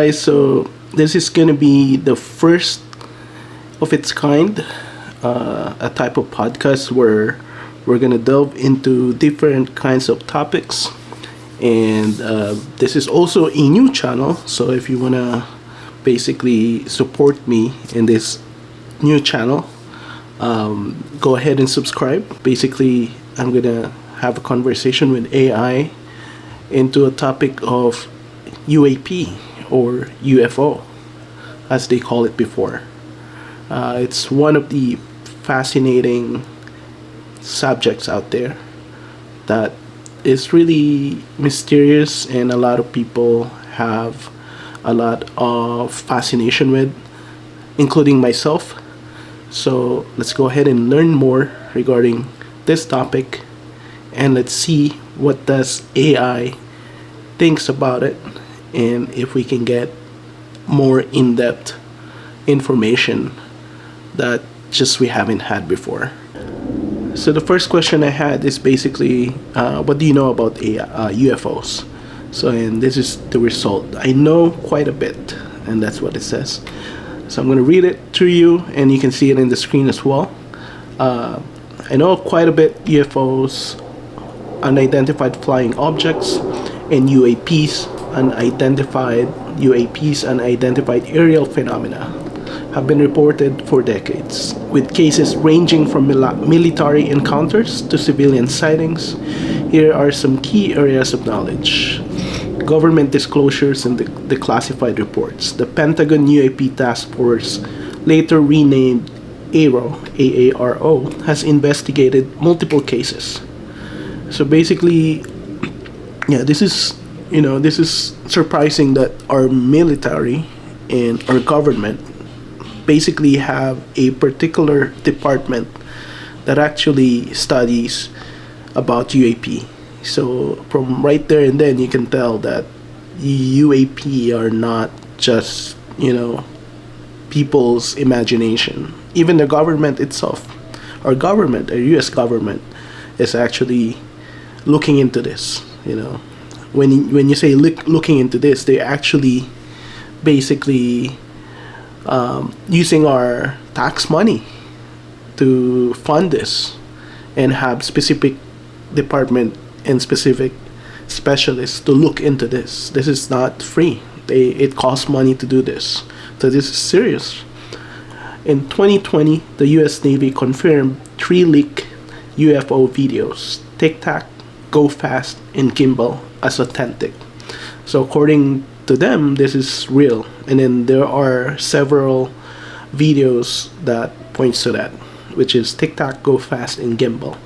Guys, so this is gonna be the first of its kind, a type of podcast where we're gonna delve into different kinds of topics, and this is also a new channel. So if you wanna basically support me in this new channel, go ahead and subscribe. Basically, I'm gonna have a conversation with AI into a topic of UAP or UFO, as they call it before. It's one of the fascinating subjects out there that is really mysterious, and a lot of people have a lot of fascination with, including myself. So let's go ahead and learn more regarding this topic, and let's see what does AI thinks about it, and if we can get more in-depth information that just we haven't had before. So the first question I had is basically, what do you know about UFOs? So, and this is the result. I know quite a bit, and that's what it says. So I'm going to read it to you, and you can see it in the screen as well. I know quite a bit UFOs, unidentified flying objects, and UAPs, unidentified aerial phenomena, have been reported for decades, with cases ranging from military encounters to civilian sightings. Here are some key areas of knowledge. Government disclosures and the classified reports. The Pentagon UAP Task Force, later renamed AARO, has investigated multiple cases. So basically, yeah, this is surprising that our military and our government basically have a particular department that actually studies about UAP. So from right there and then you can tell that UAP are not just, people's imagination. Even the government itself, our US government, is actually looking into this. When you say looking into this, they actually basically using our tax money to fund this, and have specific department and specific specialists to look into this. This is not free. It costs money to do this. So this is serious. In 2020, the US Navy confirmed 3 leaked UFO videos: Tic Tac, Go Fast, and Gimbal, as authentic. So according to them, this is real. And then there are several videos that points to that, which is Tic Tac, Go Fast, and Gimbal.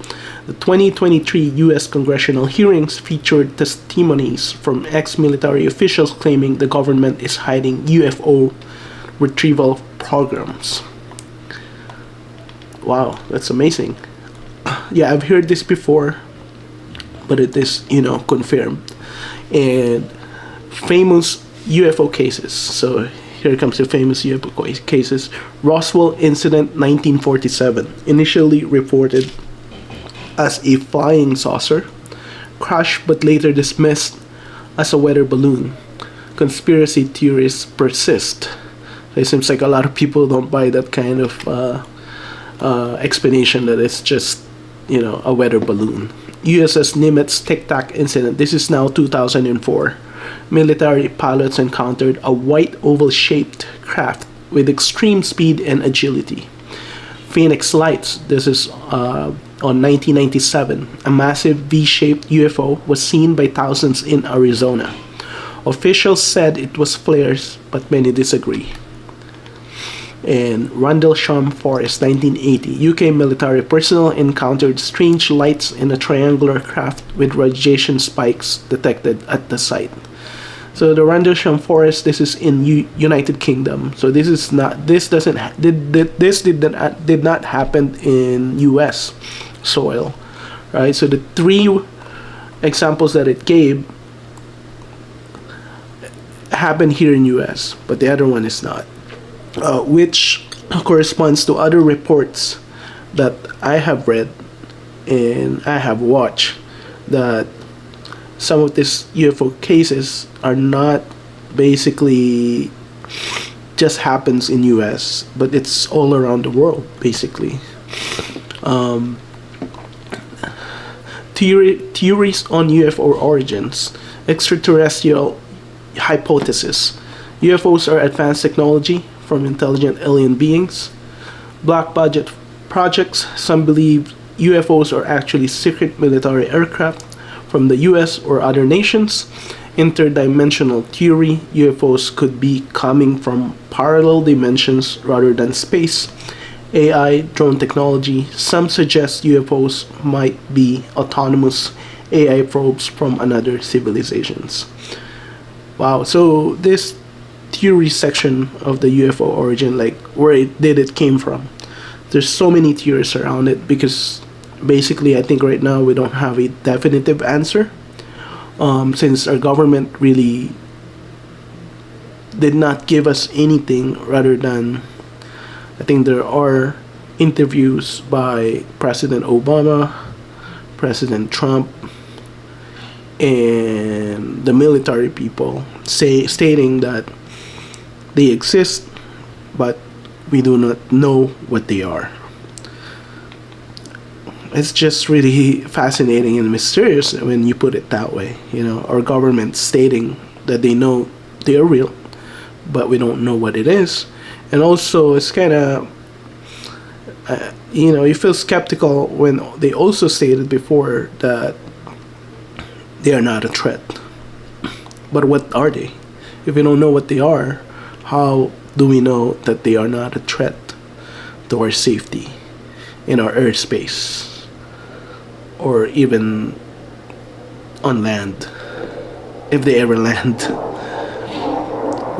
The 2023 US congressional hearings featured testimonies from ex-military officials claiming the government is hiding UFO retrieval programs. Wow, that's amazing. Yeah, I've heard this before, but it is, confirmed. And famous UFO cases. So here comes the famous UFO cases. Roswell incident 1947, initially reported as a flying saucer, crash but later dismissed as a weather balloon. Conspiracy theories persist. It seems like a lot of people don't buy that kind of explanation that it's just, a weather balloon. USS Nimitz Tic Tac incident. This is now 2004. Military pilots encountered a white oval-shaped craft with extreme speed and agility. Phoenix Lights. This is on 1997. A massive V-shaped UFO was seen by thousands in Arizona. Officials said it was flares, but many disagree. In Rendlesham Forest, 1980, UK military personnel encountered strange lights in a triangular craft with radiation spikes detected at the site. So the Rendlesham Forest, this is in United Kingdom. So this is not. This doesn't. Did not happen in U.S. soil, right? So the 3 examples that it gave happened here in U.S., but the other one is not, which corresponds to other reports that I have read and I have watched, that some of these UFO cases are not basically just happens in US, but it's all around the world basically. Theories on UFO origins, extraterrestrial hypothesis. UFOs are advanced technology from intelligent alien beings. Black budget projects. Some believe UFOs are actually secret military aircraft from the US or other nations. Interdimensional theory. UFOs could be coming from parallel dimensions rather than space. AI, drone technology. Some suggest UFOs might be autonomous AI probes from another civilizations. Wow, so this theory section of the UFO origin, like where it came from, there's so many theories around it because basically I think right now we don't have a definitive answer, since our government really did not give us anything rather than, I think there are interviews by President Obama, President Trump, and the military people stating that they exist, but we do not know what they are. It's just really fascinating and mysterious when you put it that way. Our government stating that they know they are real, but we don't know what it is. And also, it's kind of, you feel skeptical when they also stated before that they are not a threat. But what are they? If we don't know what they are, how do we know that they are not a threat to our safety in our airspace or even on land, if they ever land?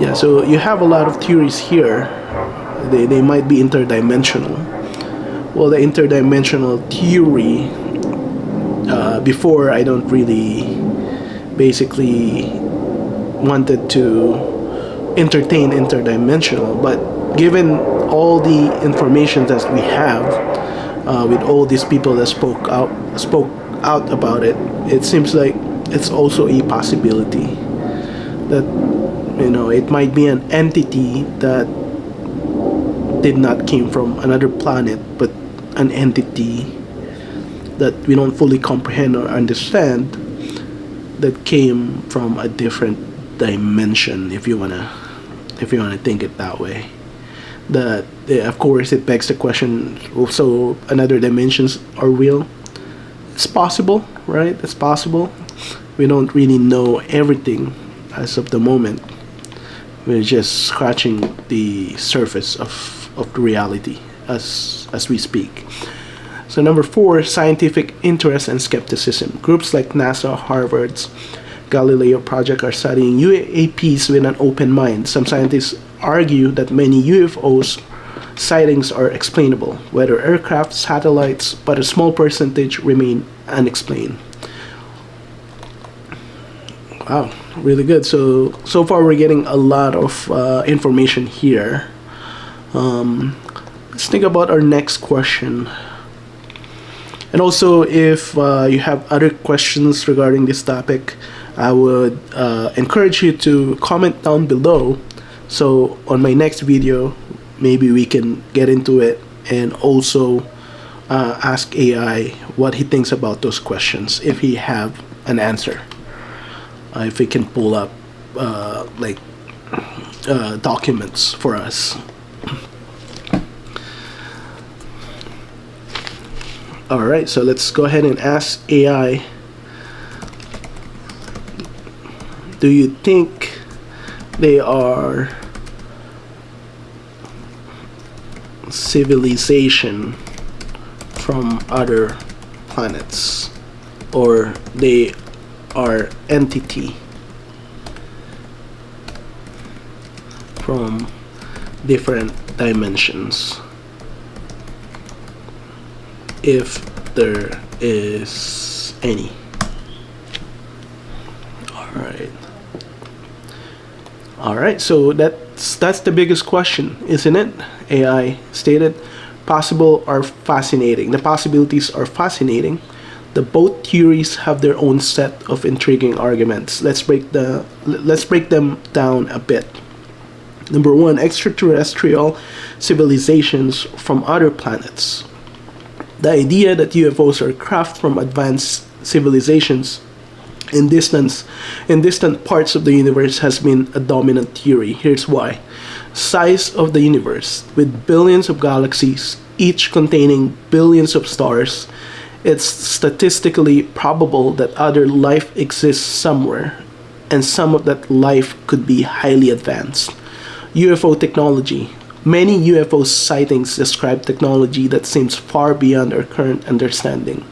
Yeah, so you have a lot of theories here. They might be interdimensional. Well, the interdimensional theory, before I don't really basically wanted to entertain interdimensional, but given all the information that we have, with all these people that spoke out about it, it seems like it's also a possibility that it might be an entity that did not came from another planet, but an entity that we don't fully comprehend or understand that came from a different dimension, if you wanna think it that way. That of course it begs the question, so another dimensions are real? It's possible, right? It's possible. We don't really know everything as of the moment. We're just scratching the surface of the reality as we speak. So number 4, scientific interest and skepticism. Groups like NASA, Harvard's Galileo project are studying UAPs with an open mind. Some scientists argue that many UFOs sightings are explainable, whether aircraft, satellites, but a small percentage remain unexplained. Wow, really good. So far we're getting a lot of information here. Let's think about our next question. And also, if you have other questions regarding this topic, I would encourage you to comment down below. So on my next video, maybe we can get into it and also ask AI what he thinks about those questions, if he have an answer. If he can pull up documents for us. Alright, so let's go ahead and ask AI, do you think they are civilization from other planets, or they are entity from different dimensions, if there is any? Alright, so that's the biggest question, isn't it? AI stated possible are fascinating. The possibilities are fascinating. The both theories have their own set of intriguing arguments. Let's break them down a bit. Number one, extraterrestrial civilizations from other planets. The idea that UFOs are craft from advanced civilizations in distant parts of the universe has been a dominant theory. Here's why. Size of the universe, with billions of galaxies, each containing billions of stars, it's statistically probable that other life exists somewhere, and some of that life could be highly advanced. UFO technology. Many UFO sightings describe technology that seems far beyond our current understanding.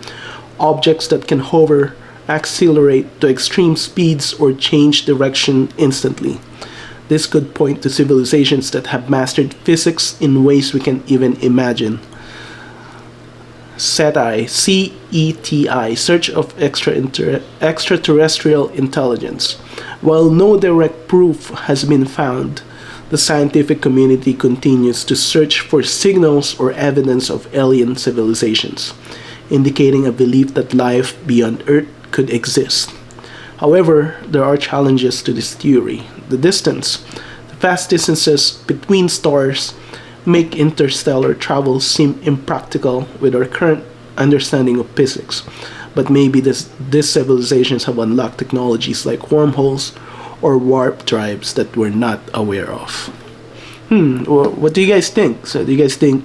Objects that can hover, accelerate to extreme speeds, or change direction instantly. This could point to civilizations that have mastered physics in ways we can even imagine. SETI, C-E-T-I, Search of Extraterrestrial Intelligence. While no direct proof has been found, the scientific community continues to search for signals or evidence of alien civilizations, indicating a belief that life beyond Earth could exist. However, there are challenges to this theory. The vast distances between stars make interstellar travel seem impractical with our current understanding of physics. But maybe these civilizations have unlocked technologies like wormholes or warp drives that we're not aware of. What do you guys think? So do you guys think,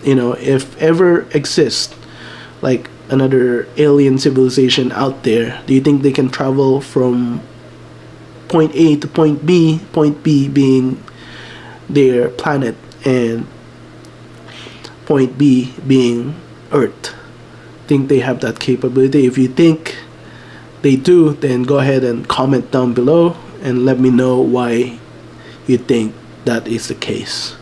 if ever exists like another alien civilization out there, do you think they can travel from point A to point B being their planet and point B being Earth? Think they have that capability? If you think they do, then go ahead and comment down below and let me know why you think that is the case.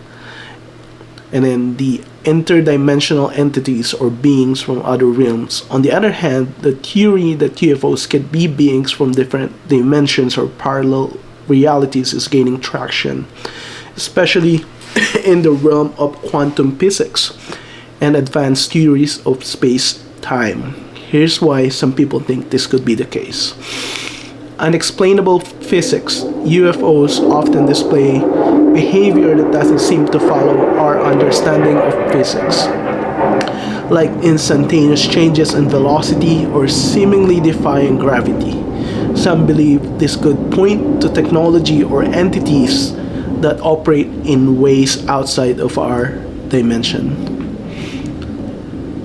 And then the interdimensional entities or beings from other realms. On the other hand, the theory that UFOs could be beings from different dimensions or parallel realities is gaining traction, especially in the realm of quantum physics and advanced theories of space-time. Here's why some people think this could be the case. Unexplainable physics. UFOs often display behavior that doesn't seem to follow our understanding of physics, like instantaneous changes in velocity or seemingly defying gravity. Some believe this could point to technology or entities that operate in ways outside of our dimension.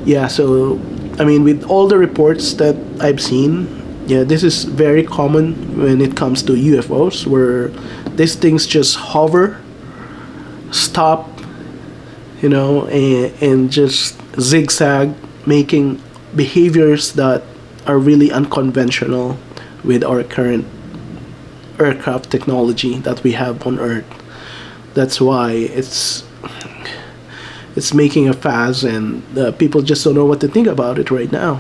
Yeah, so with all the reports that I've seen, this is very common when it comes to UFOs, where these things just hover, stop, and just zigzag, making behaviors that are really unconventional with our current aircraft technology that we have on Earth. That's why it's making a fuss, and people just don't know what to think about it right now,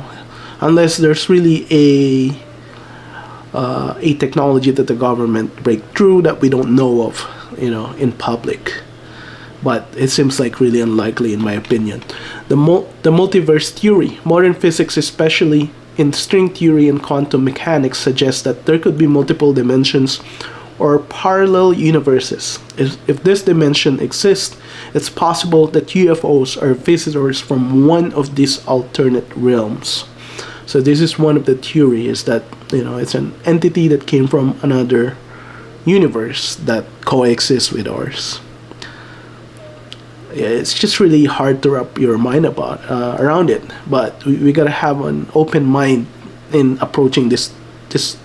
unless there's really a technology that the government break through that we don't know of, in public. But it seems like really unlikely, in my opinion. The multiverse theory. Modern physics, especially in string theory and quantum mechanics, suggests that there could be multiple dimensions or parallel universes. If this dimension exists, it's possible that UFOs are visitors from one of these alternate realms. So this is one of the theories, that it's an entity that came from another universe that coexists with ours. Yeah, it's just really hard to wrap your mind around it, but we gotta have an open mind in approaching this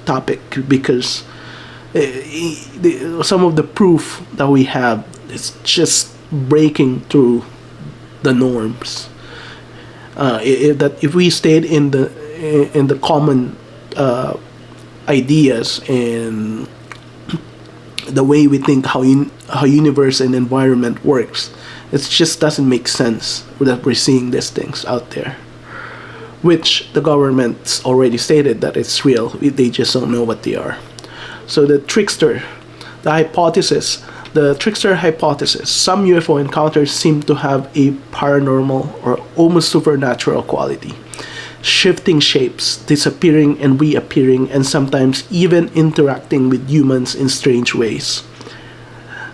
topic, because some of the proof that we have is just breaking through the norms. That if we stayed in the common ideas and the way we think how universe and environment works, it just doesn't make sense that we're seeing these things out there, which the government's already stated that it's real. They just don't know what they are. So the trickster hypothesis. Some UFO encounters seem to have a paranormal or almost supernatural quality. shifting shapes, disappearing and reappearing, and sometimes even interacting with humans in strange ways.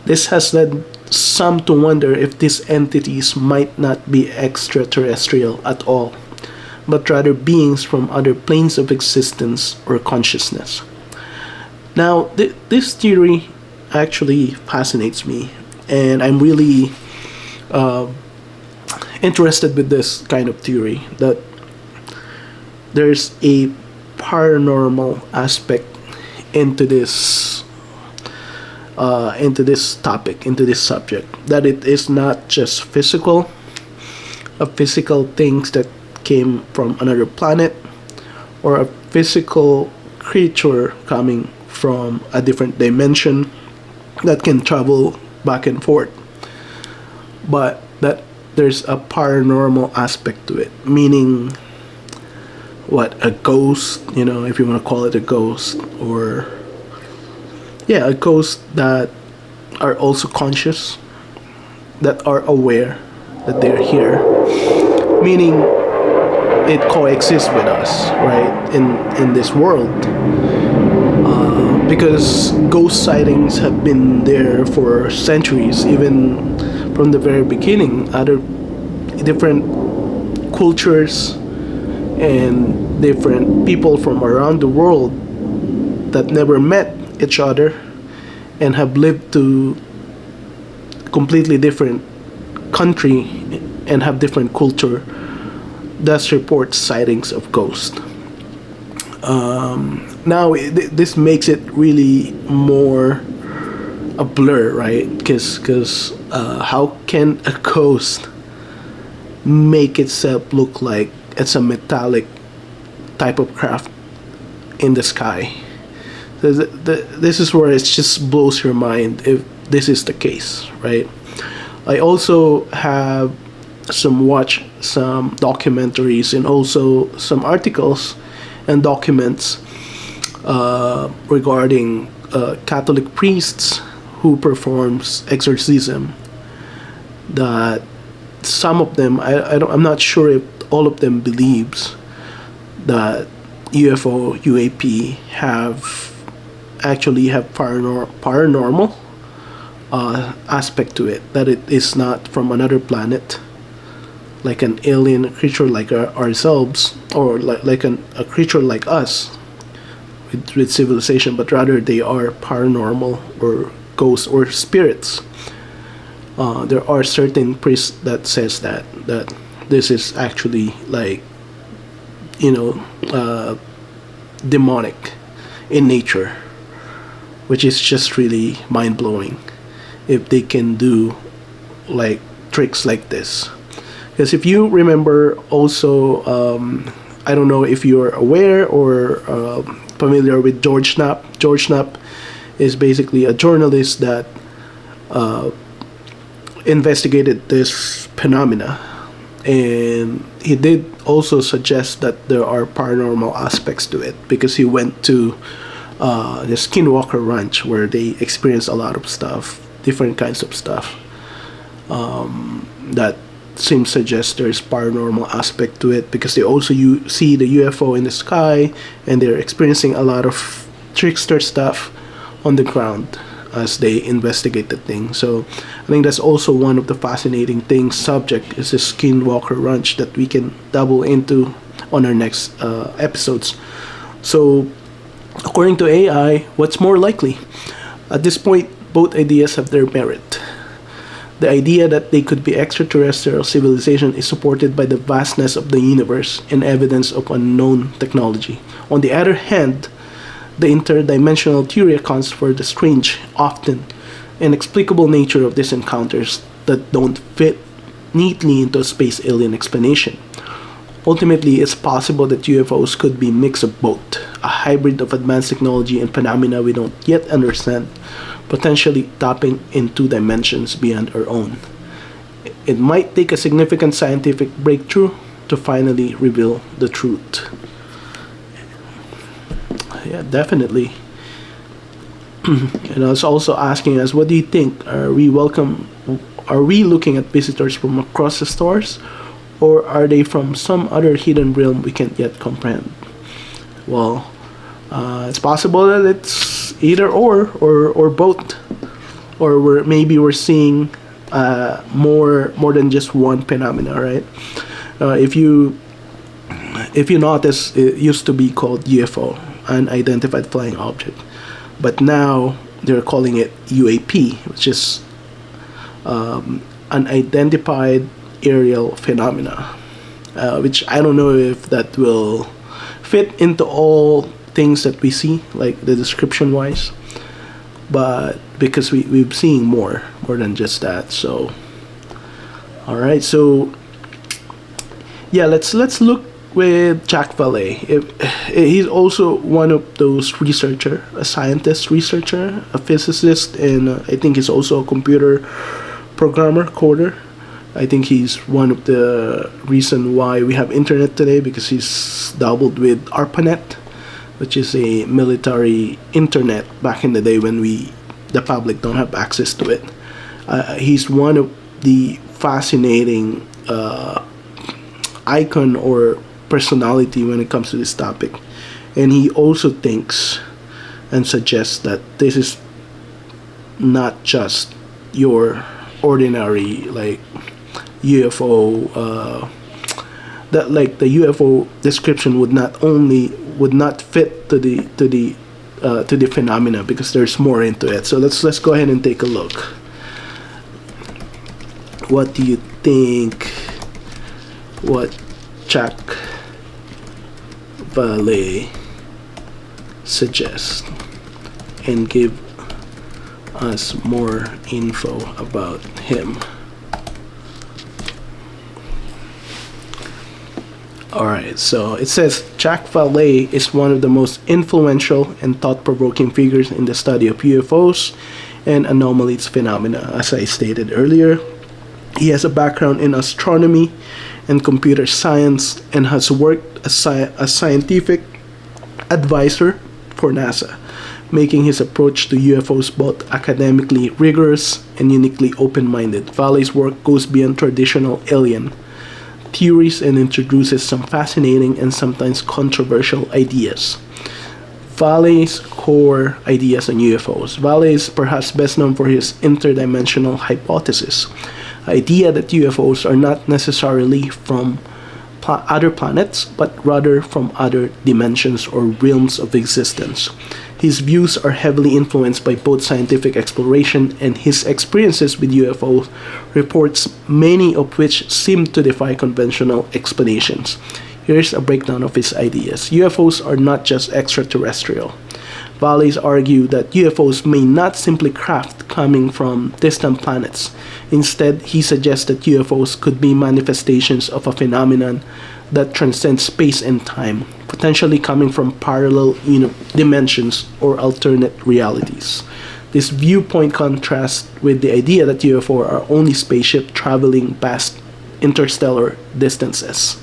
This has led some to wonder if these entities might not be extraterrestrial at all, but rather beings from other planes of existence or consciousness. Now, this theory actually fascinates me, and I'm really interested with this kind of theory, that there's a paranormal aspect into this topic, into this subject, that it is not just physical things that came from another planet, or a physical creature coming from a different dimension that can travel back and forth, but that there's a paranormal aspect to it, meaning a ghost, if you want to call it a ghost, or a ghost that are also conscious, that are aware that they're here, meaning it coexists with us, right, in this world. Because ghost sightings have been there for centuries, even from the very beginning. Other different cultures and different people from around the world that never met each other and have lived to completely different country and have different culture does report sightings of ghosts. Now this makes it really more a blur, right? Because how can a ghost make itself look like it's a metallic type of craft in the sky? This is where it just blows your mind if this is the case, right? I also have watched some documentaries and also some articles and documents regarding Catholic priests who performs exorcism. That some of them, I'm not sure if all of them believes that UFO, UAP have paranormal aspect to it, that it is not from another planet, like an alien creature like ourselves, or like a creature like us with civilization, but rather they are paranormal or ghosts or spirits. There are certain priests that says that this is actually like demonic in nature, which is just really mind-blowing if they can do like tricks like this. Because if you remember also, I don't know if you're aware or familiar with George Knapp. George Knapp is basically a journalist that investigated this phenomena, and he did also suggest that there are paranormal aspects to it, because he went to the Skinwalker Ranch where they experienced a lot of stuff, different kinds of stuff that seems to suggest there's paranormal aspect to it, because they also see the UFO in the sky and they're experiencing a lot of trickster stuff on the ground as they investigate the thing. So I think that's also one of the fascinating things subject is the Skinwalker Ranch that we can double into on our next episodes. So according to AI, what's more likely? At this point, both ideas have their merit. The idea that they could be extraterrestrial civilization is supported by the vastness of the universe and evidence of unknown technology. On the other hand, the interdimensional theory accounts for the strange, often inexplicable nature of these encounters that don't fit neatly into a space alien explanation. Ultimately, it's possible that UFOs could be a mix of both, a hybrid of advanced technology and phenomena we don't yet understand, potentially tapping into dimensions beyond our own. It might take a significant scientific breakthrough to finally reveal the truth. Yeah, definitely. And I was also asking us, what do you think? Are we looking at visitors from across the stars, or are they from some other hidden realm we can't yet comprehend? Well, it's possible that it's either or both, or maybe we're seeing more than just one phenomena, right? If you notice, it used to be called UFO, unidentified flying object, but now they're calling it UAP, which is unidentified aerial phenomena, which I don't know if that will fit into all things that we see, like the description wise, but because we've seen more than just that. So all right, so yeah, let's look with Jack Valet. He's also one of those researcher, a scientist researcher, a physicist, and I think he's also a computer programmer, coder. I think he's one of the reason why we have internet today, because he's doubled with ARPANET, which is a military internet back in the day when the public don't have access to it. He's one of the fascinating icon or personality when it comes to this topic, and he also thinks and suggests that this is not just your ordinary like UFO, that like the UFO description would not fit to the phenomena, because there's more into it. So let's go ahead and take a look. What do you think? What Jack Valet suggests, and give us more info about him. Alright, so it says Jack Valet is one of the most influential and thought-provoking figures in the study of UFOs and anomalous phenomena. As I stated earlier, he has a background in astronomy and computer science, and has worked as a scientific advisor for NASA, making his approach to UFOs both academically rigorous and uniquely open-minded. Valet's work goes beyond traditional alien theories and introduces some fascinating and sometimes controversial ideas. Valet's core ideas on UFOs. Valet is perhaps best known for his interdimensional hypothesis, idea that UFOs are not necessarily from other planets, but rather from other dimensions or realms of existence. His views are heavily influenced by both scientific exploration and his experiences with UFO reports, many of which seem to defy conventional explanations. Here's a breakdown of his ideas. UFOs are not just extraterrestrial. Valet argues that UFOs may not simply craft coming from distant planets. Instead, he suggests that UFOs could be manifestations of a phenomenon that transcends space and time, potentially coming from parallel dimensions or alternate realities. This viewpoint contrasts with the idea that UFOs are only spaceships traveling past interstellar distances.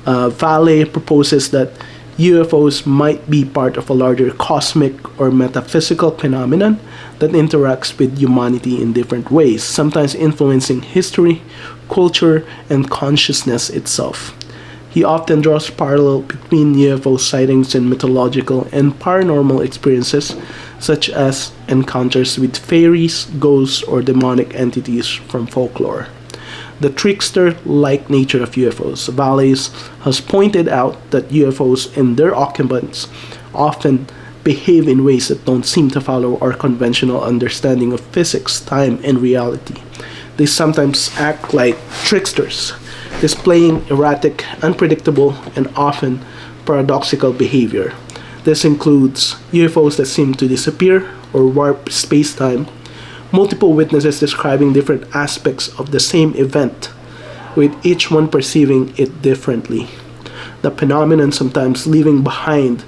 Valet proposes that UFOs might be part of a larger cosmic or metaphysical phenomenon that interacts with humanity in different ways, sometimes influencing history, culture, and consciousness itself. He often draws parallels between UFO sightings and mythological and paranormal experiences, such as encounters with fairies, ghosts, or demonic entities from folklore. The trickster-like nature of UFOs. Valet has pointed out that UFOs and their occupants often behave in ways that don't seem to follow our conventional understanding of physics, time, and reality. They sometimes act like tricksters, displaying erratic, unpredictable, and often paradoxical behavior. This includes UFOs that seem to disappear or warp space-time, multiple witnesses describing different aspects of the same event, with each one perceiving it differently. The phenomenon sometimes leaving behind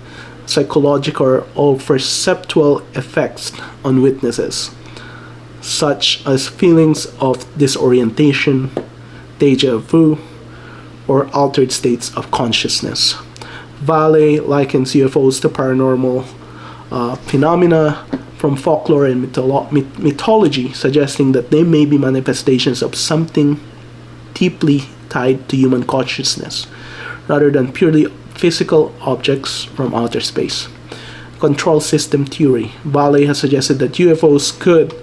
psychological or perceptual effects on witnesses, such as feelings of disorientation, deja vu, or altered states of consciousness. Valet likens UFOs to paranormal phenomena from folklore and mythology, suggesting that they may be manifestations of something deeply tied to human consciousness, rather than purely physical objects from outer space. Control system theory. Valley has suggested that UFOs could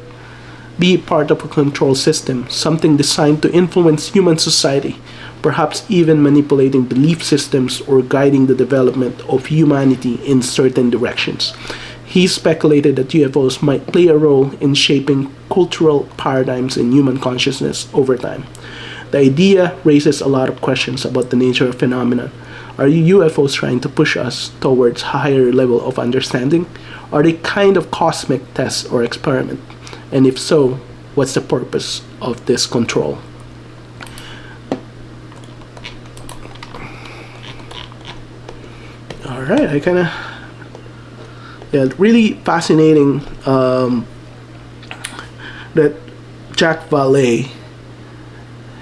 be part of a control system, something designed to influence human society, perhaps even manipulating belief systems or guiding the development of humanity in certain directions. He speculated that UFOs might play a role in shaping cultural paradigms in human consciousness over time. The idea raises a lot of questions about the nature of phenomena. Are UFOs trying to push us towards a higher level of understanding? Are they kind of cosmic test or experiment? And if so, what's the purpose of this control? All right, really fascinating that Jack Vallée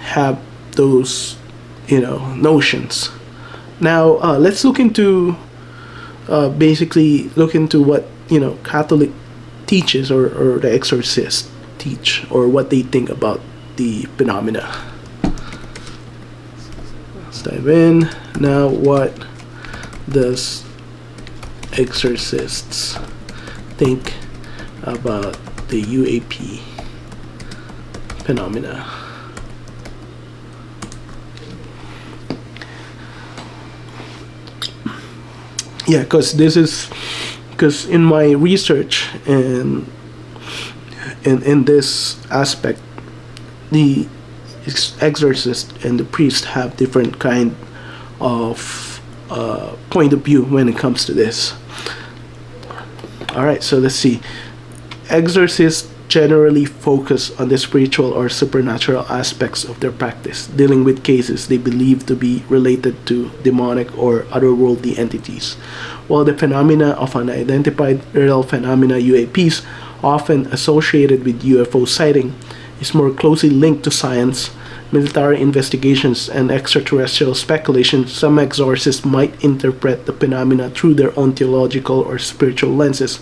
have those, notions. Now, let's look into basically look into what Catholic teaches or the exorcists teach, or what they think about the phenomena. Let's dive in. Now, what does exorcists think about the UAP phenomena? Yeah, because in my research and in this aspect, the exorcist and the priest have different kind of point of view when it comes to this. All right, so let's see. Exorcists generally focus on the spiritual or supernatural aspects of their practice, dealing with cases they believe to be related to demonic or otherworldly entities, while the phenomena of unidentified aerial phenomena UAPs, often associated with UFO sighting, is more closely linked to science, military investigations, and extraterrestrial speculation. Some exorcists might interpret the phenomena through their own theological or spiritual lenses.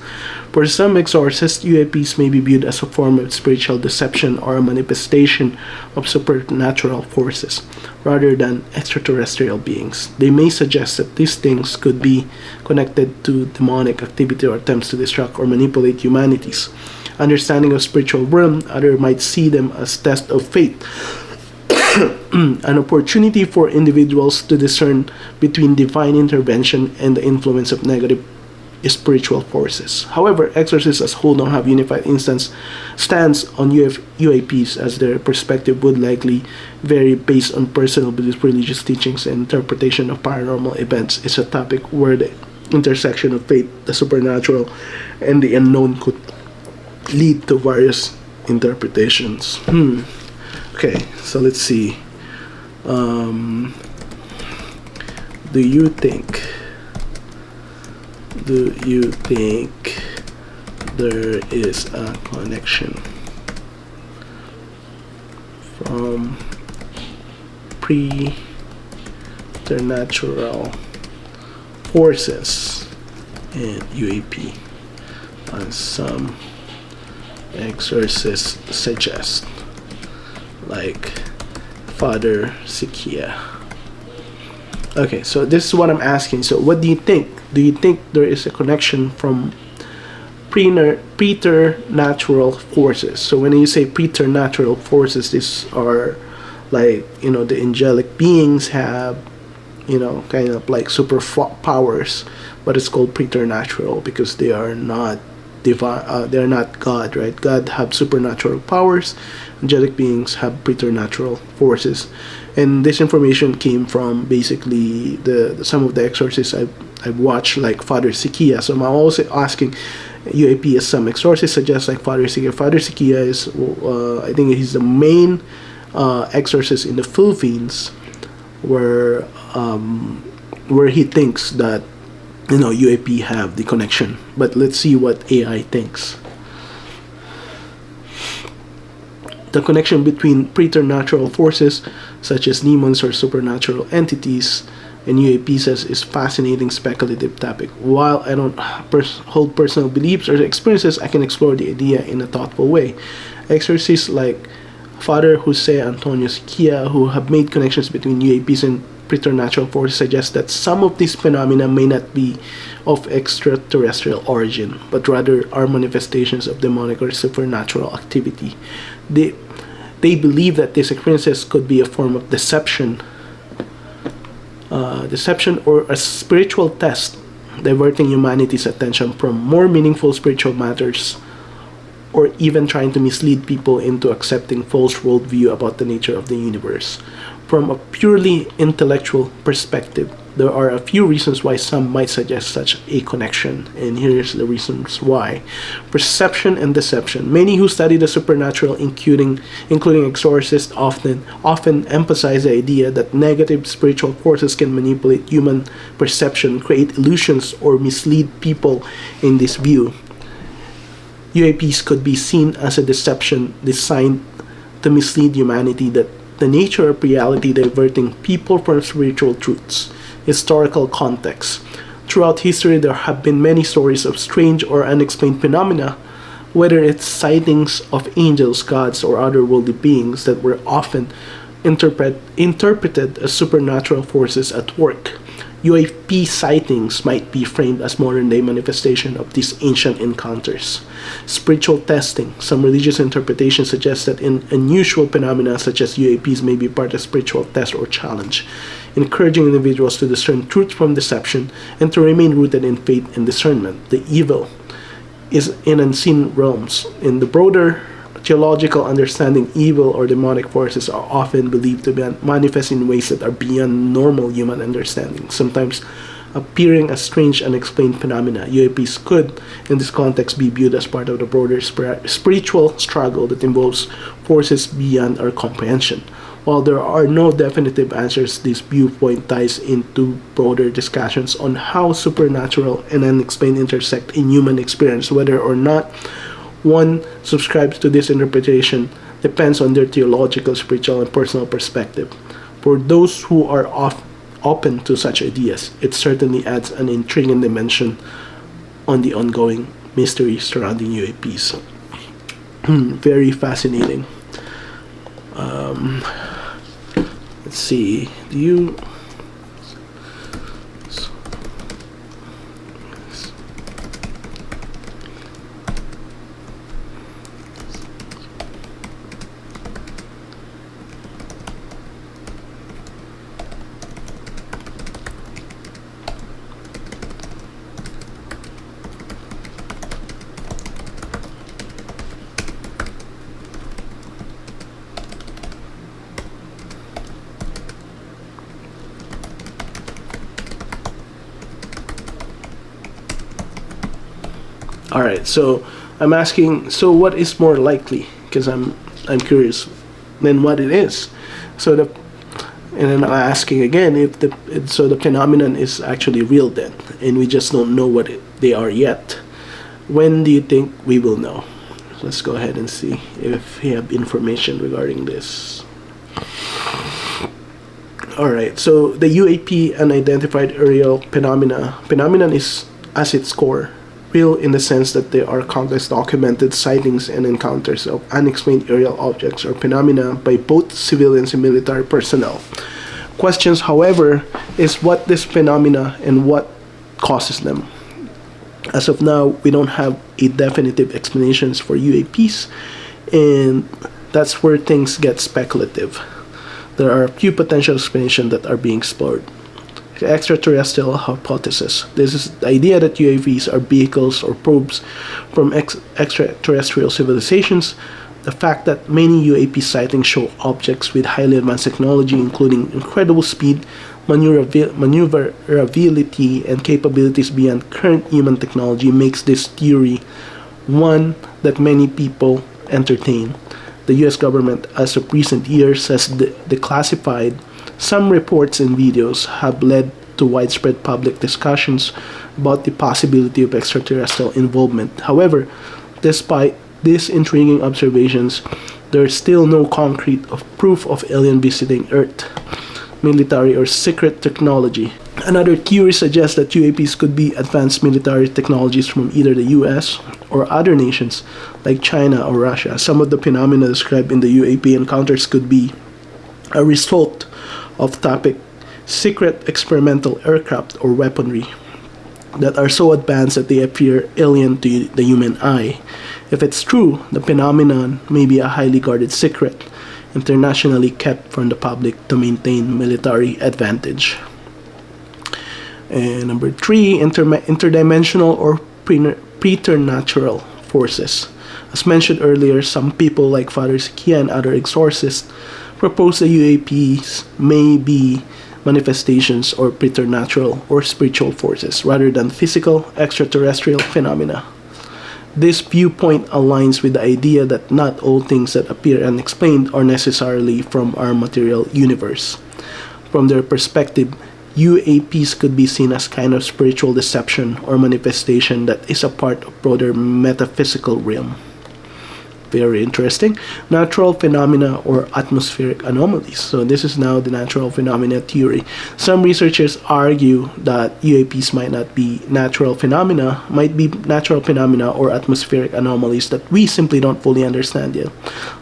For some exorcists, UAPs may be viewed as a form of spiritual deception or a manifestation of supernatural forces, rather than extraterrestrial beings. They may suggest that these things could be connected to demonic activity or attempts to distract or manipulate humanity's understanding of spiritual realm. Others might see them as tests of faith, an opportunity for individuals to discern between divine intervention and the influence of negative spiritual forces. However, exorcists as a whole don't have unified stance on UAPs, as their perspective would likely vary based on personal beliefs, religious teachings, and interpretation of paranormal events. Is a topic where the intersection of faith, the supernatural, and the unknown could lead to various interpretations. Okay, so let's see. Do you think there is a connection from preternatural forces and UAP, as some exorcists suggest, like Father Sikia? Okay, so this is what I'm asking. So what do you think? Do you think there is a connection from preternatural forces? So when you say preternatural forces, these are like, the angelic beings have, kind of like super powers, but it's called preternatural because they are not divine. They're not God, right? God have supernatural powers. Angelic beings have preternatural forces, and this information came from basically some of the exorcists I've watched, like Father Sikia. So I'm also asking UAP, as some exorcists suggest, like Father Sikia. Father Sikia is, I think he's the main exorcist in the Philippines, where he thinks that UAP have the connection. But let's see what AI thinks. The connection between preternatural forces such as demons or supernatural entities and UAPs is fascinating speculative topic. While I don't hold personal beliefs or experiences, I can explore the idea in a thoughtful way. Exorcists like Father Jose Antonio Siquia, who have made connections between UAPs and preternatural forces, suggests that some of these phenomena may not be of extraterrestrial origin, but rather are manifestations of demonic or supernatural activity. They believe that these experiences could be a form of deception or a spiritual test, diverting humanity's attention from more meaningful spiritual matters, or even trying to mislead people into accepting false worldview about the nature of the universe. From a purely intellectual perspective, there are a few reasons why some might suggest such a connection, and here's the reasons why. Perception and deception. Many who study the supernatural, including exorcists, often emphasize the idea that negative spiritual forces can manipulate human perception, create illusions, or mislead people in this view. UAPs could be seen as a deception designed to mislead humanity, that the nature of reality diverting people from spiritual truths. Historical context. Throughout history, there have been many stories of strange or unexplained phenomena, whether it's sightings of angels, gods, or otherworldly beings that were often interpreted as supernatural forces at work. UAP sightings might be framed as modern-day manifestation of these ancient encounters. Spiritual testing. Some religious interpretations suggest that unusual phenomena such as UAPs may be part of spiritual test or challenge, encouraging individuals to discern truth from deception and to remain rooted in faith and discernment. The evil is in unseen realms. In the broader theological understanding, evil or demonic forces are often believed to be manifest in ways that are beyond normal human understanding, sometimes appearing as strange, unexplained phenomena. UAPs could, in this context, be viewed as part of the broader spiritual struggle that involves forces beyond our comprehension. While there are no definitive answers, this viewpoint ties into broader discussions on how supernatural and unexplained intersect in human experience. Whether or not one subscribes to this interpretation depends on their theological, spiritual, and personal perspective. For those who are open to such ideas, it certainly adds an intriguing dimension on the ongoing mystery surrounding UAPs. Very fascinating. Let's see. Do you... All right, so I'm asking, so what is more likely? Because I'm curious, than what it is. And then I'm asking again if the phenomenon is actually real then, and we just don't know what they are yet. When do you think we will know? Let's go ahead and see if we have information regarding this. All right, so the UAP, Unidentified Aerial Phenomenon is, as its core, real in the sense that there are countless documented sightings and encounters of unexplained aerial objects or phenomena by both civilians and military personnel. Questions, however, is what this phenomena and what causes them. As of now, we don't have a definitive explanations for UAPs, and that's where things get speculative. There are a few potential explanations that are being explored. The extraterrestrial hypothesis. This is the idea that UAVs are vehicles or probes from extraterrestrial civilizations. The fact that many UAP sightings show objects with highly advanced technology, including incredible speed, maneuverability, and capabilities beyond current human technology, makes this theory one that many people entertain. The US government, as of recent years, has declassified some reports and videos, have led to widespread public discussions about the possibility of extraterrestrial involvement. However, despite these intriguing observations, there is still no concrete proof of alien visiting Earth, military or secret technology Another theory suggests that UAPs could be advanced military technologies from either the US or other nations like China or Russia. Some of the phenomena described in the UAP encounters could be a result of topic secret experimental aircraft or weaponry that are so advanced that they appear alien to the human eye. If it's true, the phenomenon may be a highly guarded secret, internationally kept from the public to maintain military advantage. And number 3, interdimensional or preternatural forces. As mentioned earlier, some people like Father Sikia and other exorcists propose that UAPs may be manifestations or preternatural or spiritual forces rather than physical extraterrestrial phenomena. This viewpoint aligns with the idea that not all things that appear unexplained are necessarily from our material universe. From their perspective, UAPs could be seen as kind of spiritual deception or manifestation that is a part of broader metaphysical realm. Very interesting. Natural phenomena or atmospheric anomalies. So this is now the natural phenomena theory. Some researchers argue that UAPs might be natural phenomena or atmospheric anomalies that we simply don't fully understand yet,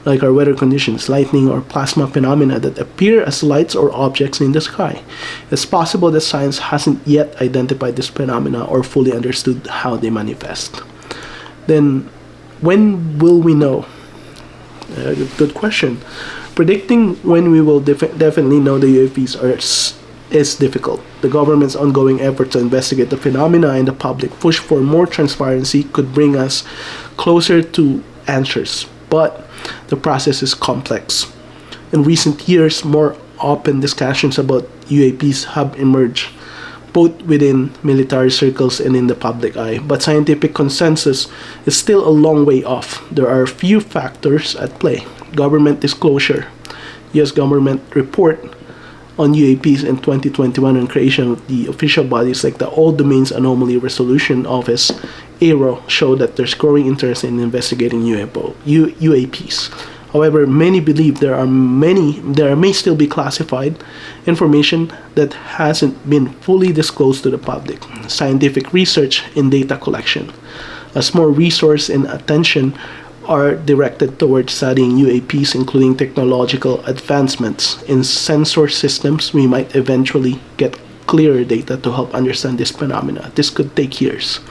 like our weather conditions, lightning, or plasma phenomena that appear as lights or objects in the sky. It's possible that science hasn't yet identified this phenomena or fully understood how they manifest. Then, when will we know? Good question. Predicting when we will definitely know the UAPs is difficult. The government's ongoing effort to investigate the phenomena and the public push for more transparency could bring us closer to answers, but the process is complex. In recent years, more open discussions about UAPs have emerged, both within military circles and in the public eye, but scientific consensus is still a long way off. There are a few factors at play. Government disclosure. US government report on UAPs in 2021 and creation of the official bodies like the All Domains Anomaly Resolution Office, AERO, show that there's growing interest in investigating UAPs. However, many believe there may still be classified information that hasn't been fully disclosed to the public. Scientific research and data collection. As more resource and attention are directed towards studying UAPs, including technological advancements in sensor systems, we might eventually get clearer data to help understand this phenomena. This could take years.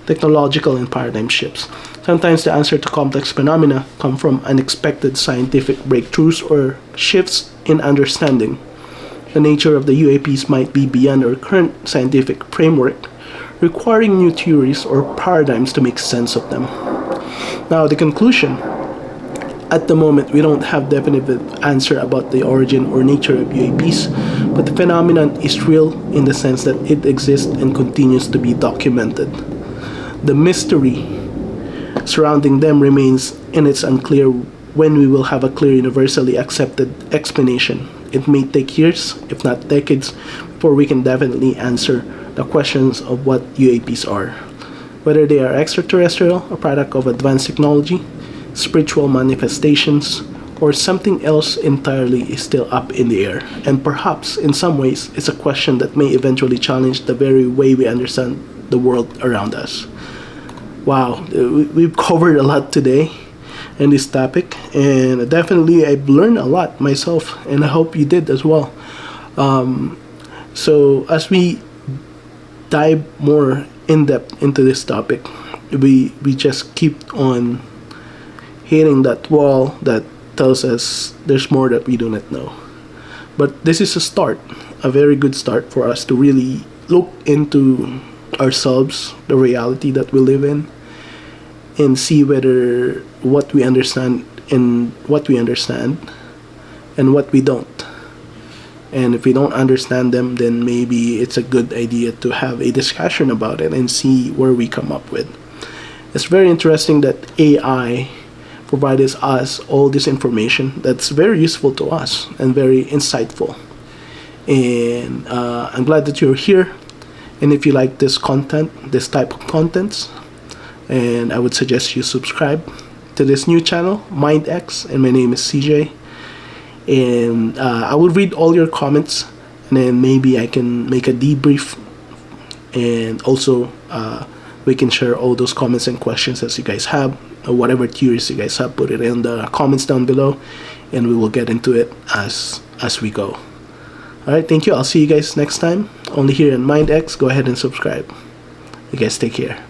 Technological and paradigm shifts. Sometimes the answer to complex phenomena come from unexpected scientific breakthroughs or shifts in understanding. The nature of the UAPs might be beyond our current scientific framework, requiring new theories or paradigms to make sense of them. Now, the conclusion. At the moment, we don't have definitive answer about the origin or nature of UAPs, but the phenomenon is real in the sense that it exists and continues to be documented. The mystery surrounding them remains, and it's unclear when we will have a clear, universally accepted explanation. It may take years, if not decades, before we can definitely answer the questions of what UAPs are. Whether they are extraterrestrial, a product of advanced technology, spiritual manifestations, or something else entirely is still up in the air. And perhaps, in some ways, it's a question that may eventually challenge the very way we understand the world around us. Wow, we've covered a lot today in this topic, and definitely I've learned a lot myself, and I hope you did as well. So as we dive more in depth into this topic, we just keep on hitting that wall that tells us there's more that we do not know. But this is a start, a very good start for us to really look into ourselves, the reality that we live in, and see whether what we understand and what we don't. And if we don't understand them, then maybe it's a good idea to have a discussion about it and see where we come up with. It's very interesting that AI provides us all this information that's very useful to us and very insightful. And I'm glad that you're here. And if you like this content, this type of contents, and I would suggest you subscribe to this new channel, MindX, and my name is CJ. And I will read all your comments and then maybe I can make a debrief, and also we can share all those comments and questions as you guys have, or whatever theories you guys have. Put it in the comments down below, and we will get into it as we go. All right, thank you. I'll see you guys next time, only here in MindX. Go ahead and subscribe. You guys take care.